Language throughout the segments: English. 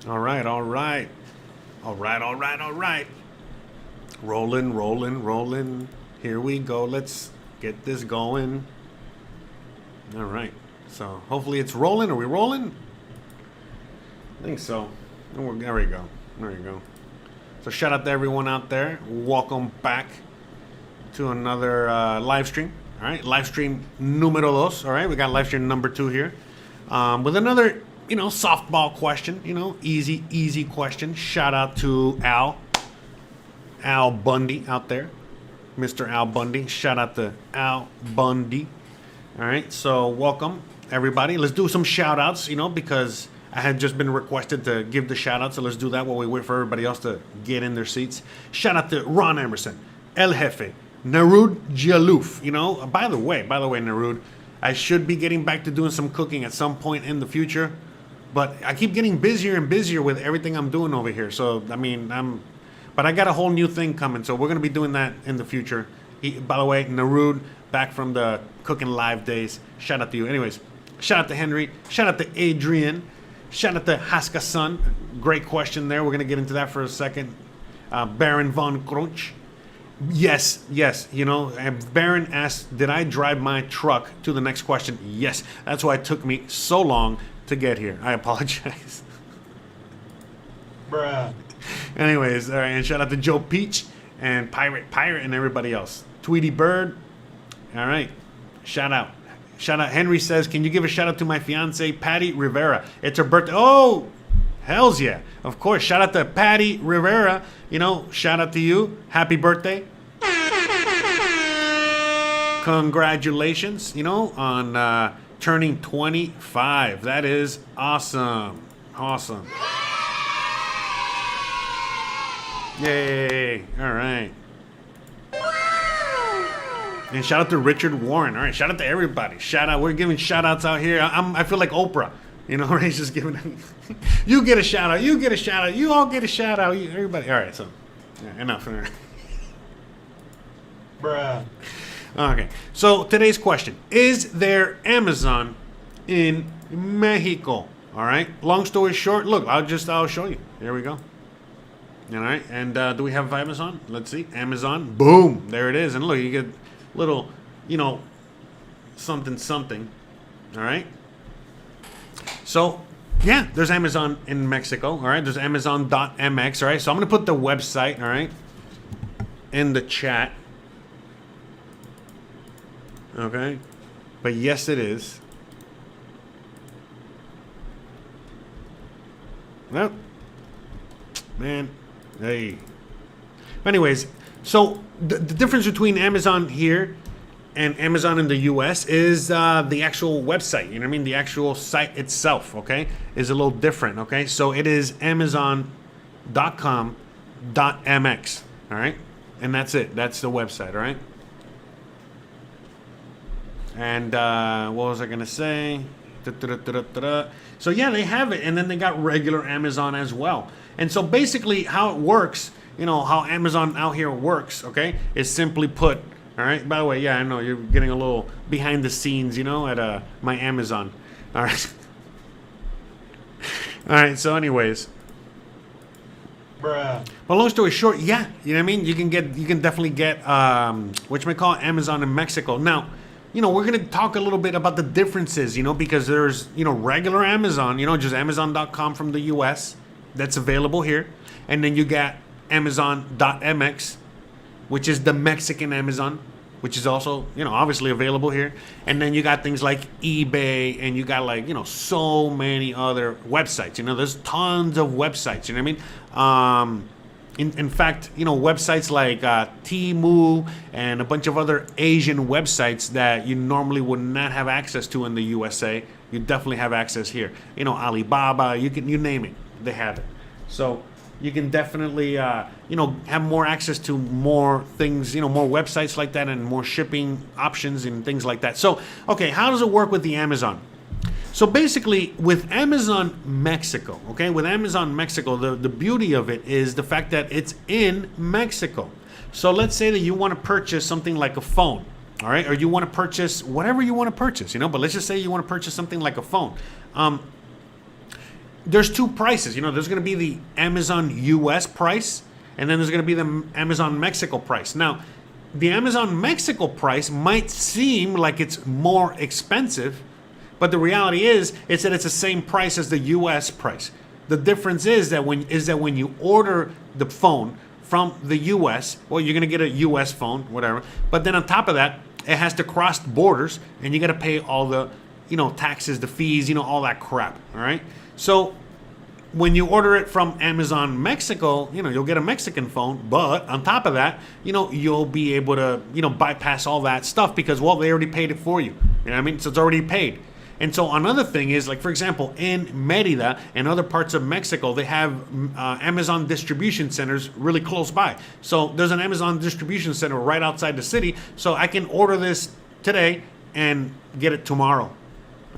All right, all right. All right, all right, all right. Rolling, rolling, rolling. Here we go. Let's get this going. All right. So hopefully it's rolling. Are we rolling? I think so. There we go. There you go. So shout out to everyone out there. Welcome back to another live stream. All right, live stream numero dos. All right, we got live stream number 2 here with another, softball question. Easy question. Shout out to Al Bundy out there, Mr. Al Bundy. Shout out to Al Bundy. All right, so welcome everybody. Let's do some shout outs, because I had just been requested to give the shout out. So let's do that while we wait for everybody else to get in their seats. Shout out to Ron Emerson, El Jefe, Narud Jalouf. By the way, Narud, I should be getting back to doing some cooking at some point in the future, but I keep getting busier and busier with everything I'm doing over here. So, but I got a whole new thing coming, so we're going to be doing that in the future. By the way, Narud, back from the cooking live days. Shout out to you. Anyways, shout out to Henry. Shout out to Adrian. Shout out to Haskason. Great question there. We're going to get into that for a second. Baron von Crunch. Yes. Baron asked, did I drive my truck to the next question? Yes. That's why it took me so long to get here. I apologize. Bruh. Anyways, all right. And shout out to Joe Peach and Pirate and everybody else. Tweety Bird. All right. Shout out. Henry says, can you give a shout out to my fiance, Patty Rivera? It's her birthday. Oh, hells yeah. Of course. Shout out to Patty Rivera. Shout out to you. Happy birthday. Congratulations, on turning 25. That is awesome. Awesome. Yay. All right. And shout out to Richard Warren. All right, shout out to everybody. Shout out. We're giving shout outs out here. I feel like Oprah. Right? Just giving. You get a shout out. You get a shout out. You all get a shout out. Everybody. All right, so enough. Bruh. Okay, so today's question. Is there Amazon in Mexico? All right. Long story short, look, I'll show you. Here we go. All right, and do we have Amazon? Let's see. Amazon. Boom. There it is. And look, you get little, something. All right. So, yeah, there's Amazon in Mexico. All right. There's Amazon.mx. All right. So I'm going to put the website, all right, in the chat. Okay. But yes, it is. Well, man. Hey. Anyways, so the difference between Amazon here and Amazon in the US is the actual website. You know what I mean? The actual site itself, okay, is a little different, okay? So it is amazon.com.mx, all right? And that's it. That's the website, all right? And what was I going to say? So yeah, they have it. And then they got regular Amazon as well. And so basically how it works, how Amazon out here works, okay, is simply put, all right? By the way, yeah, I know you're getting a little behind the scenes, at my Amazon. All right. All right, so anyways. Bruh. But long story short, yeah, you know what I mean? You can definitely get, whatchamacallit, Amazon in Mexico. Now, we're going to talk a little bit about the differences, because there's, regular Amazon, just Amazon.com from the US that's available here. And then you got Amazon.mx, which is the Mexican Amazon, which is also, obviously available here. And then you got things like eBay, and you got so many other websites. There's tons of websites, you know what I mean? In fact, websites like Temu and a bunch of other Asian websites that you normally would not have access to in the USA, you definitely have access here. Alibaba, you name it, they have it. So you can definitely, have more access to more things, more websites like that, and more shipping options and things like that. So, okay, how does it work with the Amazon? So basically, with Amazon Mexico, okay, the beauty of it is the fact that it's in Mexico. So let's say that you want to purchase something like a phone, all right, or you want to purchase whatever you want to purchase, but let's just say you want to purchase something like a phone. there's two prices. You know, there's going to be the Amazon US price, and then there's going to be the Amazon Mexico price. Now, the Amazon Mexico price might seem like it's more expensive, but the reality is that it's the same price as the US price. The difference is that when you order the phone from the US, well, you're going to get a US phone, whatever. But then on top of that, it has to cross borders, and you got to pay all the, you know, taxes, the fees, you know, all that crap. All right. So when you order it from Amazon Mexico, you know, you'll get a Mexican phone, but on top of that, you know, you'll be able to, you know, bypass all that stuff because, well, they already paid it for you. You know what I mean? So it's already paid. And so another thing is, like, for example, in Mérida and other parts of Mexico, they have Amazon distribution centers really close by. So there's an Amazon distribution center right outside the city. So I can order this today and get it tomorrow,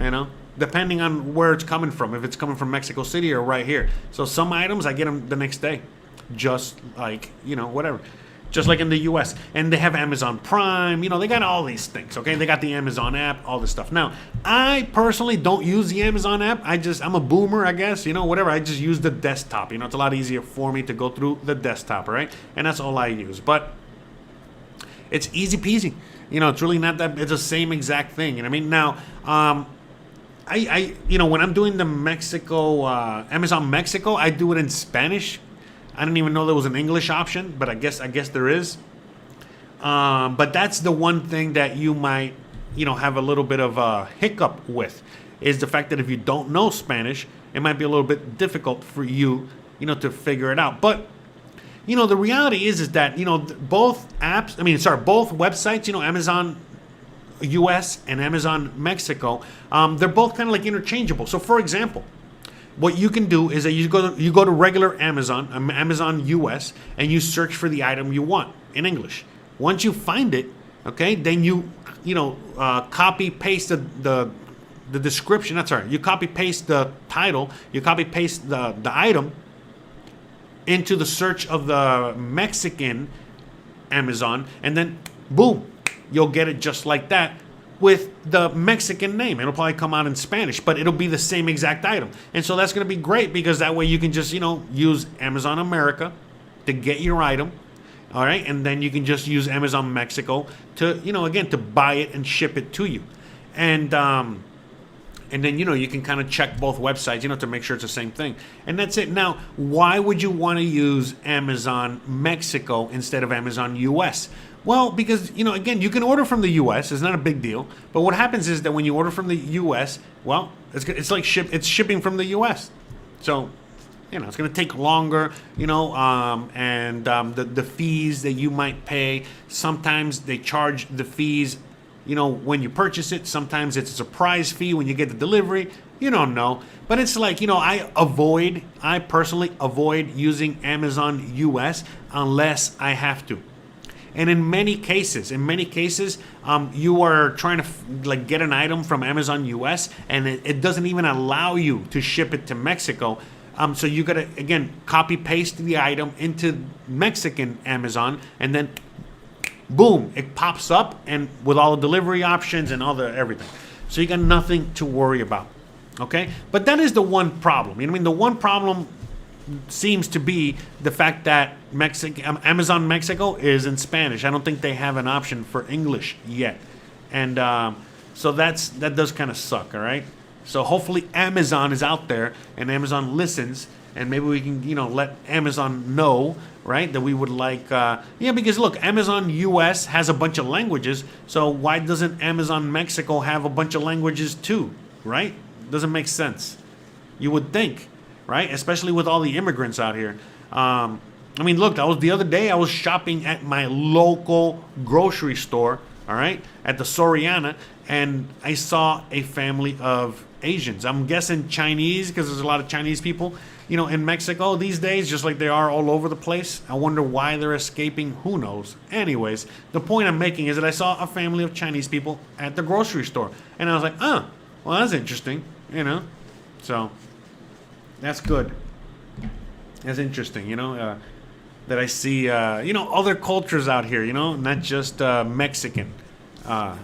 you know, depending on where it's coming from, if it's coming from Mexico City or right here. So some items, I get them the next day, just like, you know, whatever. Just like in the US. And they have Amazon Prime, you know, they got all these things, okay? They got the Amazon app, all this stuff. Now, I personally don't use the Amazon app. I'm a boomer, I guess, you know, whatever. I just use the desktop. You know, it's a lot easier for me to go through the desktop, right? And that's all I use. But it's easy peasy. You know, it's really not that, it's the same exact thing. You know what I mean? Now, you know, when I'm doing the Amazon Mexico, I do it in Spanish. I didn't even know there was an English option, but I guess there is. But that's the one thing that you might, you know, have a little bit of a hiccup with, is the fact that if you don't know Spanish, it might be a little bit difficult for you, you know, to figure it out. But, you know, the reality is that, you know, both websites, you know, Amazon US and Amazon Mexico, they're both kind of like interchangeable. So, for example, what you can do is that you go to regular Amazon US, and you search for the item you want in English. Once you find it, okay, then you copy paste the description. That's right. You copy paste the title. You copy paste the item into the search of the Mexican Amazon, and then boom, you'll get it just like that, with the Mexican name. It'll probably come out in Spanish, but it'll be the same exact item. And so that's going to be great, because that way you can just, you know, use Amazon America to get your item. All right. And then you can just use Amazon Mexico to, you know, again, to buy it and ship it to you. And then, you know, you can kind of check both websites, you know, to make sure it's the same thing. And that's it. Now, why would you want to use Amazon Mexico instead of Amazon US? Well, because, you know, again, you can order from the U.S. It's not a big deal. But what happens is that when you order from the U.S., well, it's like shipping from the U.S. So, you know, it's going to take longer, you know, and the fees that you might pay, sometimes they charge the fees, you know, when you purchase it. Sometimes it's a surprise fee when you get the delivery. You don't know. But it's like, you know, I personally avoid using Amazon U.S. unless I have to. And in many cases, you are trying to get an item from Amazon US, and it doesn't even allow you to ship it to Mexico. So you got to, again, copy paste the item into Mexican Amazon, and then boom, it pops up, and with all the delivery options and all everything. So you got nothing to worry about. Okay, but that is the one problem. You know what I mean? The one problem seems to be the fact that Amazon Mexico is in Spanish. I don't think they have an option for English yet, and so that does kind of suck. All right, so hopefully Amazon is out there and Amazon listens, and maybe we can, you know, let Amazon know, right, that we would like, because look, Amazon US has a bunch of languages, so why doesn't Amazon Mexico have a bunch of languages too, right? Doesn't make sense. You would think. Right, especially with all the immigrants out here. I mean, look, the other day I was shopping at my local grocery store, all right, at the Soriana, and I saw a family of Asians. I'm guessing Chinese, because there's a lot of Chinese people, you know, in Mexico these days, just like they are all over the place. I wonder why they're escaping. Who knows? Anyways, the point I'm making is that I saw a family of Chinese people at the grocery store, and I was like, well, that's interesting, you know, so. That's good. That's interesting, you know, that I see, you know, other cultures out here, you know, not just Mexican.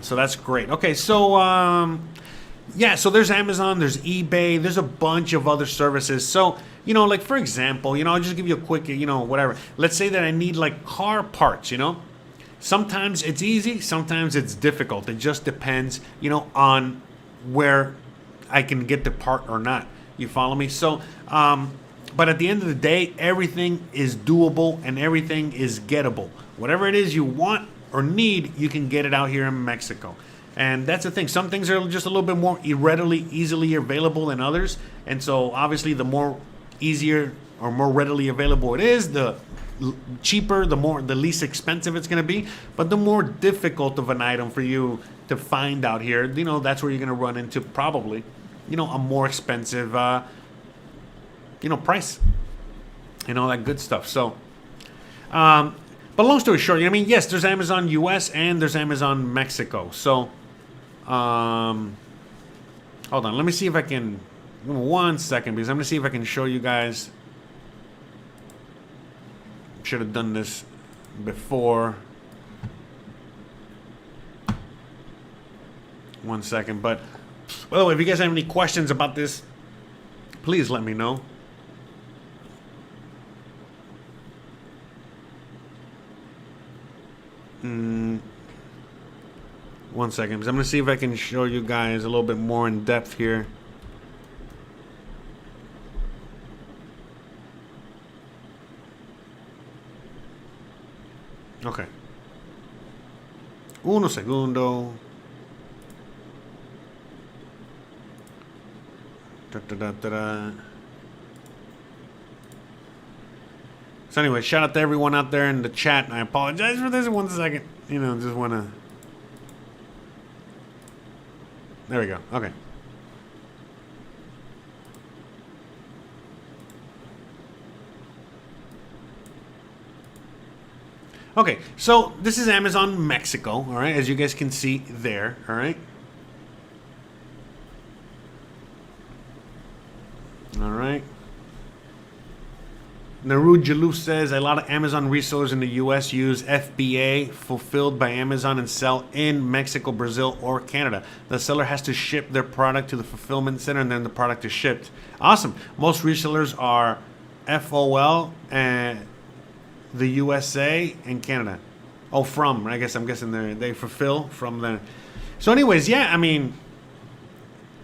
So that's great. Okay, so Yeah, so there's Amazon, there's eBay, there's a bunch of other services. So, you know, like for example, you know, I'll just give you a quick, you know, whatever. Let's say that I need like car parts, you know. Sometimes it's easy, sometimes it's difficult. It just depends, you know, on where I can get the part or not. You follow me? So, but at the end of the day, everything is doable and everything is gettable. Whatever it is you want or need, you can get it out here in Mexico. And that's the thing. Some things are just a little bit more easily available than others. And so obviously the more easier or more readily available it is, the cheaper, the least expensive it's going to be. But the more difficult of an item for you to find out here, you know, that's where you're going to run into probably, you know, a more expensive, you know, price and all that good stuff. So, but long story short, I mean, yes, there's Amazon US and there's Amazon Mexico. So, hold on, let me see if I can, 1 second, because I'm gonna see if I can show you guys. Should have done this before. 1 second, but by the way, if you guys have any questions about this, please let me know. One second, because I'm going to see if I can show you guys a little bit more in depth here. Okay. Uno segundo. So anyway, shout out to everyone out there in the chat. I apologize for this. 1 second. You know, just want to... There we go. Okay. Okay, so this is Amazon Mexico, all right, as you guys can see there, all right? All right. Naru Jalou says a lot of Amazon resellers in the U.S. use FBA fulfilled by Amazon and sell in Mexico, Brazil, or Canada. The seller has to ship their product to the fulfillment center and then the product is shipped. Awesome. Most resellers are FOL and the USA and Canada. Oh, from, I guess I'm guessing they fulfill from the. So anyways, yeah, I mean,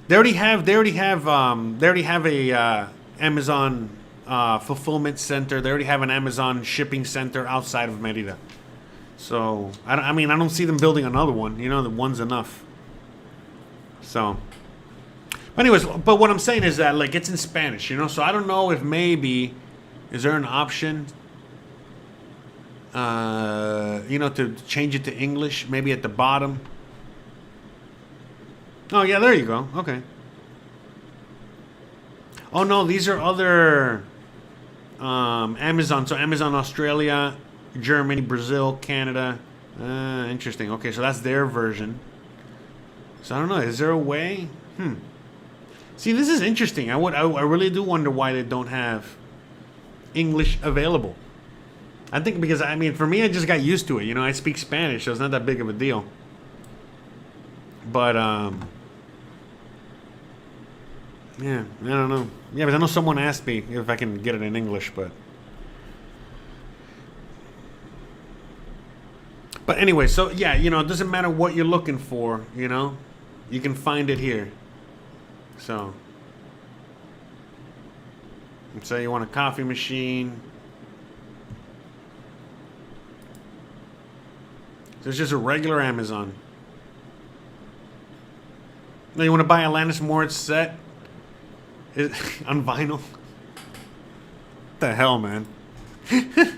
they already have a Amazon fulfillment center. They already have an Amazon shipping center outside of Merida. So, I mean, I don't see them building another one. You know, the one's enough. So, but anyways, but what I'm saying is that, like, it's in Spanish, you know? So I don't know if maybe, is there an option, you know, to change it to English, maybe at the bottom? Oh, yeah, there you go. Okay. Oh, no, these are other... Amazon, so Amazon Australia, Germany, Brazil, Canada. Interesting. Okay, so that's their version. So I don't know. Is there a way? See, this is interesting. I really do wonder why they don't have English available. I think because, I mean, for me, I just got used to it. You know, I speak Spanish, so it's not that big of a deal. But yeah, I don't know. Yeah, because I know someone asked me if I can get it in English, but anyway, so yeah, you know, it doesn't matter what you're looking for, you know, you can find it here. So, let's say you want a coffee machine. So it's just a regular Amazon. Now you want to buy a Alanis Morris set? On vinyl? What the hell, man? I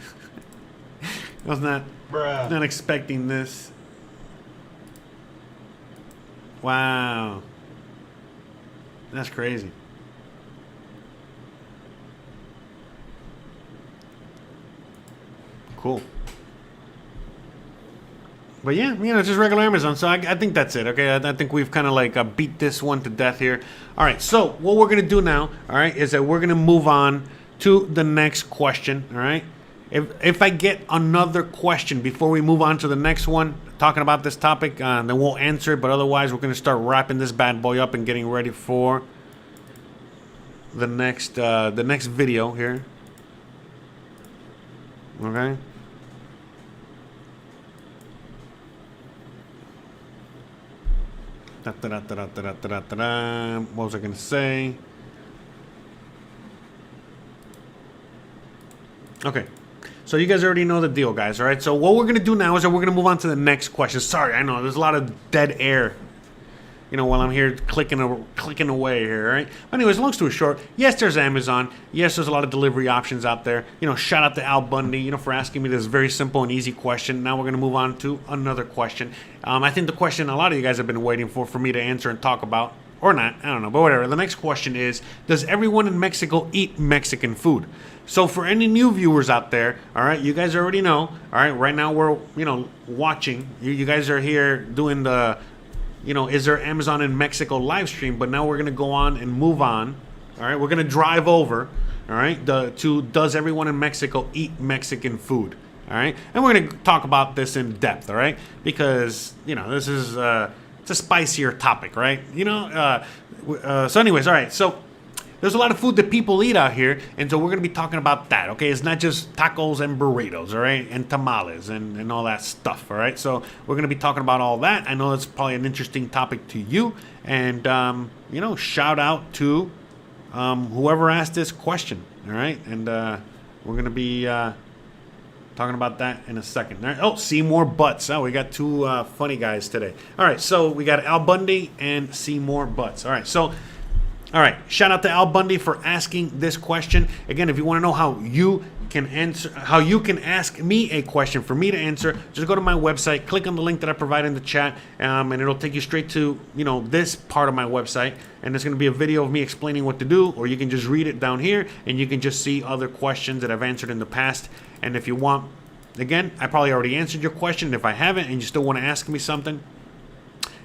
was not expecting this. Wow. That's crazy. Cool. But yeah, you know, just regular Amazon. So I think that's it, okay? I think we've kind of like beat this one to death here. All right, so what we're going to do now, all right, is that we're going to move on to the next question, all right? If I get another question before we move on to the next one, talking about this topic, then we'll answer it. But otherwise, we're going to start wrapping this bad boy up and getting ready for the next video here. Okay. What was I going to say? Okay. So you guys already know the deal, guys, all right? So what we're going to do now is that we're going to move on to the next question. Sorry, I know, there's a lot of dead air, you know, while I'm here clicking away here, all right? But anyways, long story short, yes, there's Amazon. Yes, there's a lot of delivery options out there. You know, shout out to Al Bundy, you know, for asking me this very simple and easy question. Now we're going to move on to another question. I think the question a lot of you guys have been waiting for me to answer and talk about, or not, I don't know, but whatever. The next question is, does everyone in Mexico eat Mexican food? So for any new viewers out there, all right, you guys already know, all right, right now we're, you know, watching. You guys are here doing the, you know, is there Amazon in Mexico live stream, but now we're going to go on and move on, all right? We're going to drive over, all right, to does everyone in Mexico eat Mexican food, all right? And we're going to talk about this in depth, all right? Because, you know, this is, it's a spicier topic, right? You know, so anyways, all right, so there's a lot of food that people eat out here, and so we're going to be talking about that, okay? It's not just tacos and burritos, all right? And tamales and all that stuff, all right? So we're going to be talking about all that. I know that's probably an interesting topic to you. And, you know, shout out to whoever asked this question, all right? And we're going to be talking about that in a second. All right. Oh, Seymour Butts. Oh, we got two funny guys today. All right, so we got Al Bundy and Seymour Butts. All right, so... all right, shout out to Al Bundy for asking this question. Again, if you want to know how you can answer, how you can ask me a question for me to answer, just go to my website, click on the link that I provide in the chat, and it'll take you straight to, you know, this part of my website. And there's going to be a video of me explaining what to do, or you can just read it down here, and you can just see other questions that I've answered in the past. And if you want, again, I probably already answered your question. If I haven't, and you still want to ask me something,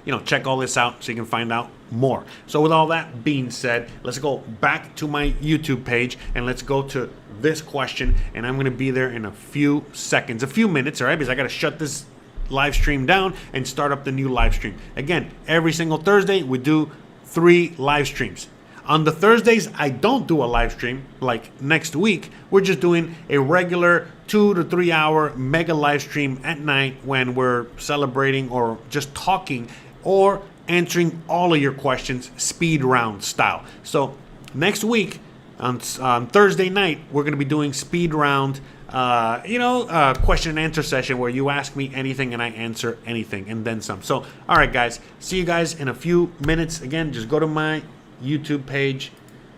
you know, check all this out so you can find out more. So with all that being said, let's go back to my YouTube page and let's go to this question. And I'm going to be there in a few seconds, a few minutes, all right? Because I got to shut this live stream down and start up the new live stream. Again, every single Thursday, we do 3 live streams. On the Thursdays, I don't do a live stream like next week. We're just doing a regular 2 to 3 hour mega live stream at night when we're celebrating or just talking or answering all of your questions speed round style. So next week on Thursday night, we're going to be doing speed round, question and answer session where you ask me anything and I answer anything and then some. So, all right, guys, see you guys in a few minutes. Again, just go to my YouTube page,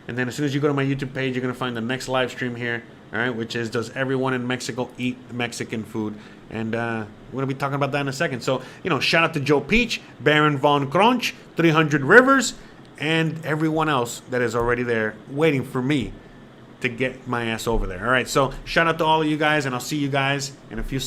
and then as soon as you go to my YouTube page, you're going to find the next live stream here, all right, which is, does everyone in Mexico eat Mexican food? And we're going to be talking about that in a second. So, you know, shout out to Joe Peach, Baron Von Crunch, 300 Rivers, and everyone else that is already there waiting for me to get my ass over there. All right, so shout out to all of you guys, and I'll see you guys in a few seconds.